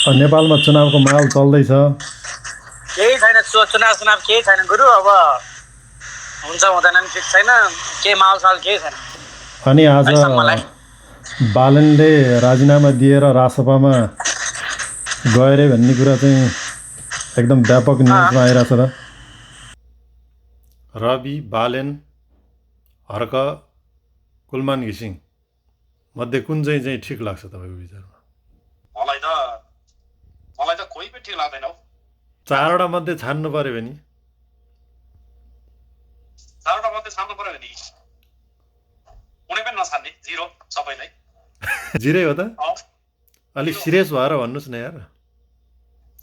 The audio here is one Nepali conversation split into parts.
नेपालमा चुनावको माहौल चल्दैछ। केही छैन, चुनाव केही छैन गुरु। अब हुन्छ हुँदैन नि ठिक छैन, केही माहौल साल केही छैन। अनि आज बालनले राजीनामा दिएर रासपामा गए रे भन्ने कुरा चाहिँ एकदम व्यापक न्युजमा आइरहेछ त। रवि, बालेन, हर्क, कुलमान घिसिङ मध्ये कुन चाहिँ ठिक लाग्छ तपाईँको विचारमा? मलाई त कोही पनि ठिक लाग्दैन हौ। चारवटा मध्ये छान्नु पर्यो भने कुनै पनि नछान्ने, जिरो सबैलाई। जिरै हो त? अलिक सिरियस भएर भन्नुहोस् न यार।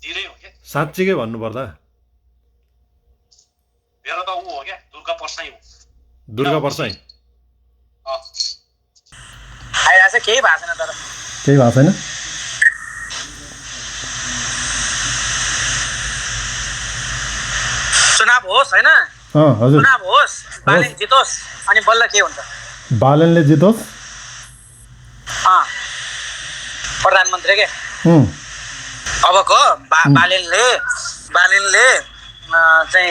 जिरै हो के? साँच्चीकै भन्नुपर्दा मेरो त ऊ हो क्या, दुर्गा पर्साई हो। दुर्गा पर्साई आइरहेछ, केही भएको छैन। तर केही भएको छैन। चुनाव होस् होइन, हजुर, चुनाव होस्, बालेन जितोस्, अनि बल्ल के हुन्छ? बालेनले जितोस् प्रधानमन्त्री के अबको बालेनले चाहिँ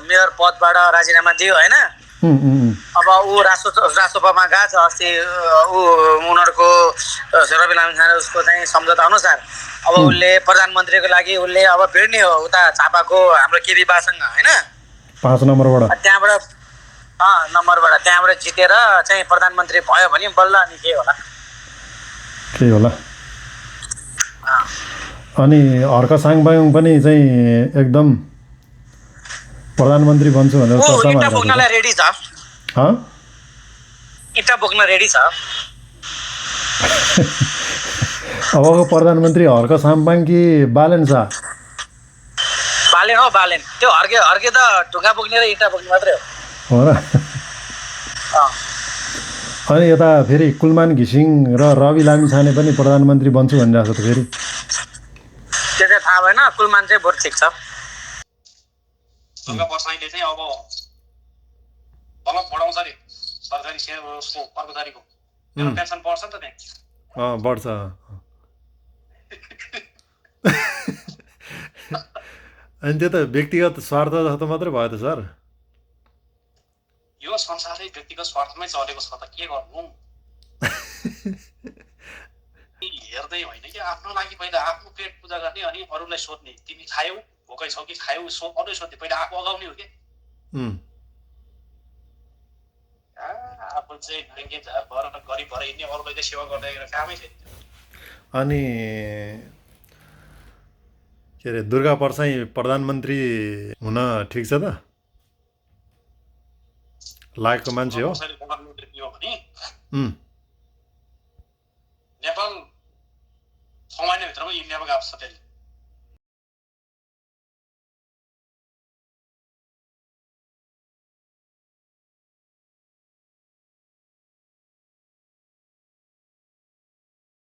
मेयर पदबाट राजीनामा दियो होइन। अब ऊ रासोपामा गएको छ। अस्ति उनीहरूको रवि लामिछाने उसको चाहिँ सम्झौता अनुसार अब उसले प्रधानमन्त्रीको लागि उसले अब भिड्ने हो उता झापाको हाम्रो केबी बासँग होइन, 5 नम्बरबाट। त्यहाँबाट जितेर चाहिँ प्रधानमन्त्री भयो भने बल्ल अनि के होला। अनि हर्क साङपाङ पनि चाहिँ एकदम प्रधानमन्त्री बन्छु भनेर चर्चामा इँटा बोक्नलाई रेडी छ। इँटा बोक्न रेडी छ। अबको प्रधानमन्त्री हर्क साङपाङ कि बालेन शाह? बालेन हो, बालेन। त्यो हर्के त ढुङ्गा बोक्ने र इँटा बोक्ने मात्रै हो र। अनि यता फेरि कुलमान घिसिङ र रवि लामिछाने पनि प्रधानमन्त्री बन्छु भनिरहेको छ त फेरि। त्यो चाहिँ थाहा भएन। कुलमान चाहिँ बहुत ठिक छ। दुर्गा पर्साईले चाहिँ अब तलब बढाउँछ अरे सरकारी उसको कर्मचारीको। पेन्सन बढ्छ नि त त्यहाँ। बढ्छ। अनि त्यो त व्यक्तिगत स्वार्थ जस्तो मात्रै भयो त सर। यो संसारै व्यक्तिगत स्वार्थमै चलेको छ त के गर्नु। हेर्दै होइन कि आफ्नो लागि पहिला आफ्नो पेट पूजा गर्ने अनि अरूलाई सोध्ने। तिमी खायौ, भोकै छौ कि खायौ, अरू सोध्ने। पहिला आफू अगाउने हो कि। आफू चाहिँ ढङ्गे झार भएर गरिब भएर हिँड्ने, अरूलाई चाहिँ सेवा गर्दै कामै छैन। अनि के अरे दुर्गा पर्साई प्रधानमन्त्री हुन ठिक छ त? लागेको मान्छे हो? प्रधानमन्त्री हो भने नेपाल 6 महिनाभित्रमा इन्डियामा गएको छ त्यसले।